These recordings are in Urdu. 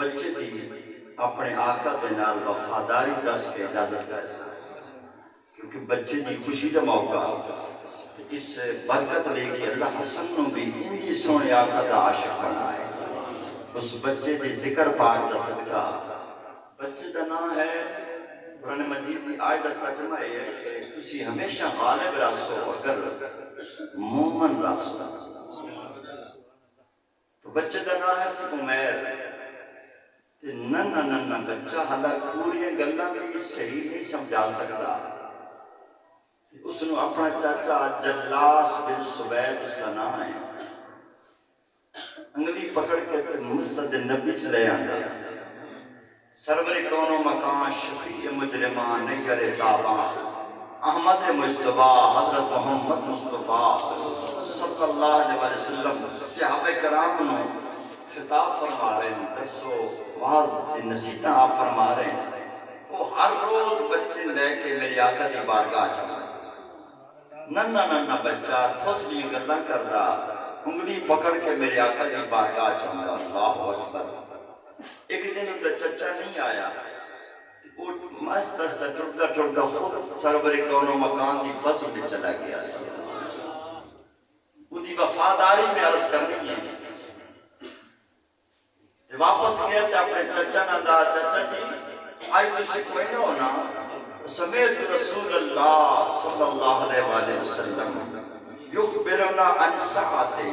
بچے دی اپنے آقا دے نال وفاداری دس کے اجازت کرے سا، کیونکہ بچے دی خوشی دا موقع اس برکت لے کے اللہ حسن نو بھی انجی سونے آقا دا عاشق بنائے۔ اس بچے دی ذکر پاک دا صدقہ، بچے دا نام ہے قرآن مجید دی آیت دا ترجمہ ہے کہ تسی ہمیشہ غالب راسو اگر مومن راسو۔ تو بچے دا نام ہے سی عمیر، تے ننا ننا بچہ حالانکہ پوری گلاں بھی صحیح نہیں سمجھا سکتا، اس نے اپنا چاچا جلاس بن سبید اس کا نام ہے انگلی پکڑ کے مسجد نبی چلے آندے، سرور کون و مکان شفیع مجرمان نیر تابان احمد مجتبہ حضرت محمد مصطفیٰ صلی اللہ علیہ وسلم صحابہ کرام نے خطاب فرما رہے ہیں، درسو واضح نصیحتاں آپ فرما رہے ہیں۔ وہ ہر روز بچے لے کے میری آقا دی بارگاہ چلا، ننا ننا بچہ تھوتلی گلاں کردا، انگلی پکڑ کے میرے آقا دی بارگاہ چلا۔ اللہ اکبر۔ ایک دن ان کا چچا نہیں آیا، وہ مست دستا ٹرکتا ٹرکتا خود سرور کون و مکان دی بس میں چلا گیا۔ وہ دی وفاداری میں عرض کرنی ہے، واپس گیا تھا اپنے چچا نہ دا، چچا جی آج تجھے کوئی نہ ہونا، سمیت رسول اللہ صلی اللہ علیہ وآلہ وسلم یخبرنا عن ساعتے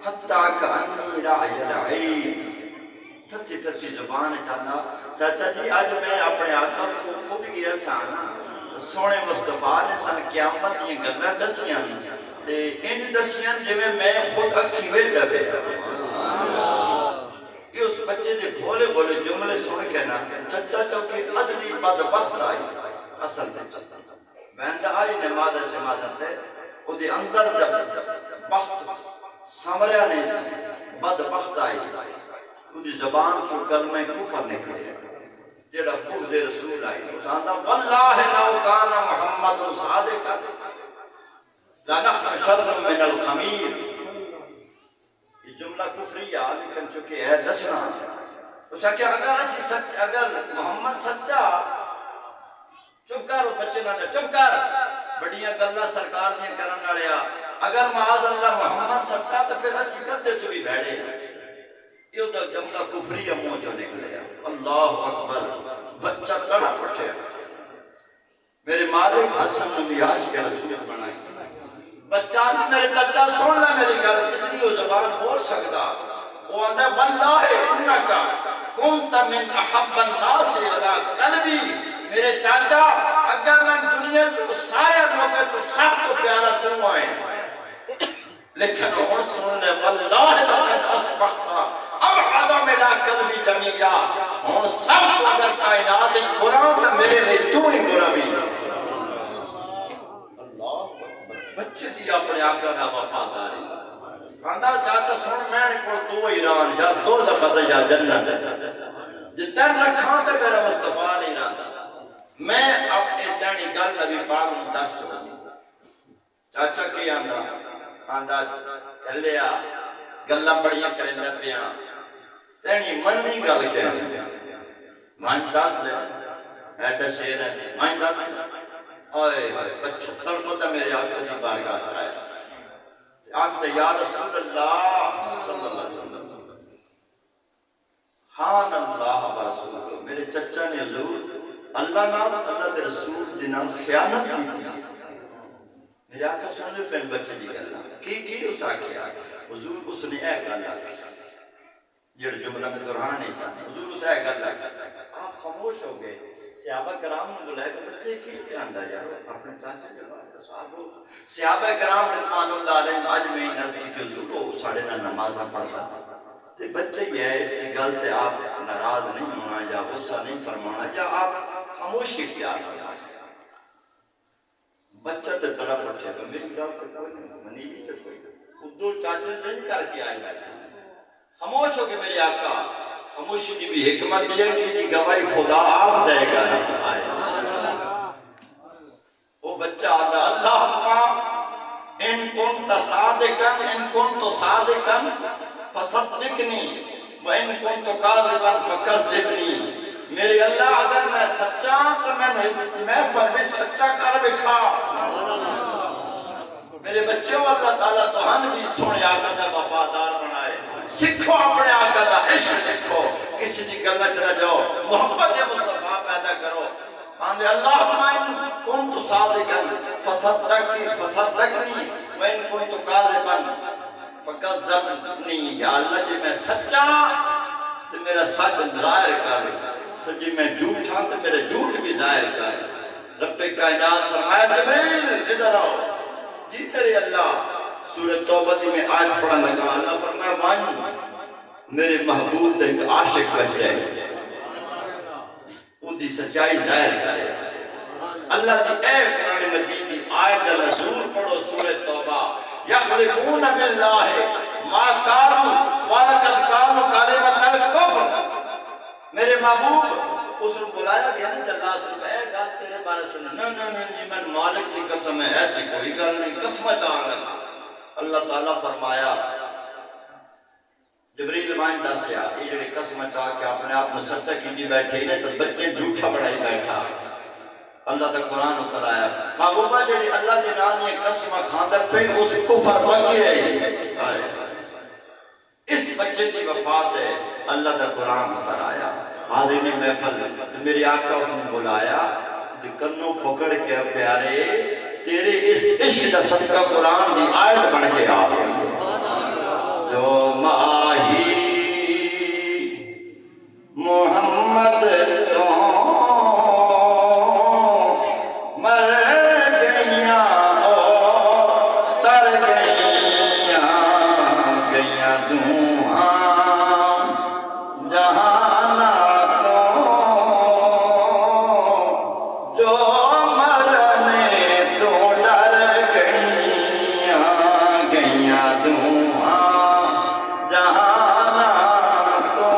حتیٰ کانی رعی العین۔ تھتی تھتی زبان چاہتا، چاچا جی آج میں اپنے آقا کو خود گیا سانا، سونے مصطفیٰ نے سن قیامت یہ گلہ دسیاں، ان دسیاں جی میں خود اکھی وے دبے۔ کہ اس بچے دے بھولے بھولے جملے سن کے نا چچا چوکی ازلی بدبخت آئی، اصل دے بہندہ آئی نماز شمازت ہے، وہ دے اندر بخت سمریا نہیں سی، بدبخت آئی، وہ دی زبان چو کلمہ کفر نکلے، جیڑا بغض رسول آئی، اس آندہ واللہ لو کان محمد صادقا لنحن شر من الخمیر۔ یہ جملہ کفری ہے لیکن چونکہ ہے دسنا، اس کہ اگر محمد سچا، چپ کر بچے نہ دے، چپ کر بڑیاں گلہ سرکار نے کرنا لیا، اگر معاذ اللہ محمد سچا تو پھر اسی کدے تو بھی بیڑے، یہ تو جملہ کفری ہے منہ جو نکلے۔ اللہ اکبر۔ بچہ تڑا پٹھے، میرے مالک حسن نبیاش کے رسول بنائے، بچہ نہ میرے چچا سن لے میری گل، کتنی وہ زبان بول سکتا، وہ آندھا واللہ انکا کنت من احب الناس علی قلبی، میرے چاچا اگر میں دنیا تو سارے موقع تو سب تو پیارا تم آئے، لیکن اور سن لے واللہ لقد اصبحتا ابعد من قلبی جمیعا، اور سب تو اگر کائنات ایک برا تو میرے لئے تو ہی برا بھی۔ بچے دی اپنے آقا کا وفاداری، آندھا چاچا سن میں نے کو دو ایران یا دو دخت یا جنت، جتن رکھاں سے میرا مصطفیٰ نہیں رہا، میں اپنے تینی گل نبی پاک میں دس چکا۔ چاچا کی آندھا چلیا گلہ بڑیاں کریں دے پیاں، تینی منی گل کہنے مائن دس لے، ایڈا شیر ہے مائن دس لے، آئے بچہ تڑپتا میرے آقا دی بارگاہ چاہے، آقا یا رسول اللہ صلی اللہ علیہ وسلم، خان اللہ برسول، میرے چچا نے حضور اللہ نام اللہ دے رسول جنہاں خیانت کی تھی، میرے آقا سننے پہن بچے دی گلنا کی اس آکھیا، حضور اس نے اے گلنا یہ جملہ میں دوران نہیں چاہتے، حضور اس اے گلنا آپ خاموش ہو گئے، صحابہ کرام نے بلائے کہ بچے کی اندر یارو اپنے چاچے جواب صحابہ صحابہ کرام رضوان اللہ علیہ اجمعین عرض کی کہ حضور وہ ساڑھے نہ نمازہ پڑھتا تو بچے یہ ہے اس کی گل سے آپ ناراض نہیں ہونا یا غصہ نہیں فرمانا یا آپ خاموشی اختیار فرمانا۔ بچہ تے تڑپ اٹھے گا میری گل تے کوئی نہیں منی بھی تے کوئی خودو چاچے نہیں کر کے آئے بیٹھا، خاموش ہو کے میرے آقا، خاموشی کی بھی حکمت یہ کہ دی گواہی خدا آپ دے گا آئے۔ وہ بچہ آدھا اللہم ان کنت صادقا ان کنت صادقا فصدقنی وان کنت کاذبا فکذب سچا تو میں نے اس محفل میں سچا کر بکھا میرے بچوں اللہ تعالیٰ تو ہم بھی سونے آقا دا وفادار بنائے سکھو اپنے آقا دا عشق سکھو کسی دی کرنا چلا جاؤ محبت مصطفیٰ پیدا کرو آندے اللہم ان کنت صادقا فصدقنی وان کنت کاذبا فکذبنی یا اللہ جی میں سچا تو میرا سچ ظاہر کر تو جی میں جھوٹا تو میرا جھوٹ بھی ظاہر کر رب کائنات فرمایا جبریل ادھر آؤ جی میرے اللہ سورۃ توبہ دی میں آیت پڑھا لگا اللہ فرمایا وان میرے محبوب دے ایک عاشق بچہ ہے وہ دی سچائی ظاہر کرے اللہ دی اے قرآن مجید دی آیت نزول پڑھو سورۃ توبہ یخلفون باللہ ما قالوا ولقد قالوا کلمۃ الکفر میرے محبوب اس نے بلایا گیا نا جلال سے اے گل تیرے بارے سنا نہیں میں مالک کی قسم ہے ایسی کوئی گل نہیں قسم چاہ لگا اللہ تعالیٰ فرمایا جبریل مائن دسیا یہ جڑے قسم چاہ کے اپنے آپ میں سچا کیجی بیٹھے ہی نہیں تو بچے جھوٹا بڑھائی بیٹھا اللہ تک قرآن اتر آیا محبوبہ جڑی اللہ دی نام یہ قسم کھاندہ پہ اس کفر بکی ہے اس بچے دی وفات ہے اللہ تک قرآن اتر آیا حاضرین محفل میری آقا اس نے بلایا کنوں پکڑ کے پیارے تیرے اس عشق کا صدقہ قرآن دی آیت بن کے آ گیا جو ماہی محمد تو مر گئیاں تر گئیاں گئیاں دعاں جہانا تو جو مرنے تو ڈر گئیاں گئیاں دعاں جہانا تو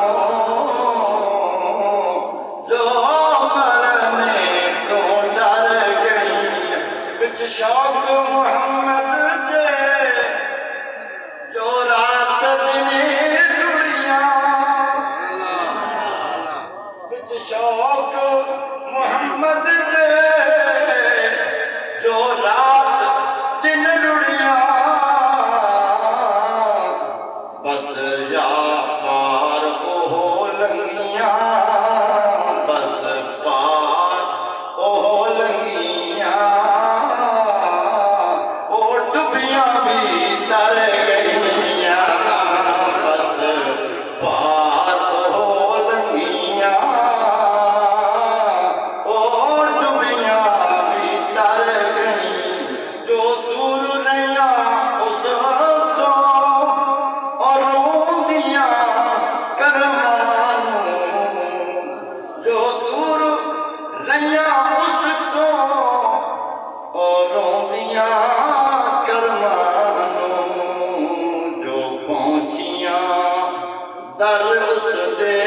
جو مرنے تو ڈر گئیاں بچ شوق محمد دے جو رات دن جڑیاں بچ شوق محمد دے جو رات دن جڑیاں بس یا پار اوہ لنگیاں بس پار اوہ لنگیاں او ڈبیاں بھی تر گئیاں بس پار اوہ لنگیاں او ڈبیاں بھی تر گئیں جو دور رہیاں اس تو اور روندیاں کرمانوں جو دور رہیاں اس تو اور روندیاں کرمانوں جو پہنچیاں در اس دے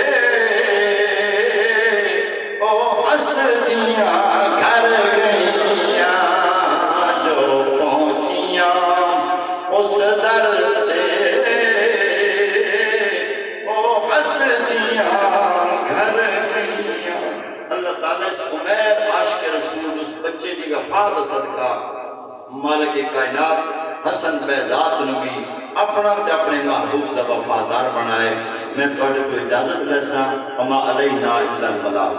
او ہسدیاں گھر گئیاں جو پہنچیاں اس در دے او ہسدیاں گھر گئیاں اللہ تعالیٰ اس عمیر عاشق رسول اس بچے دی وفات صدقہ مالک کائنات حسن بیضات نبی اپنا تے اپنے محبوب دا وفادار بنائے میں توڑے تو اجازت لیسا وما علینا الا البلاغ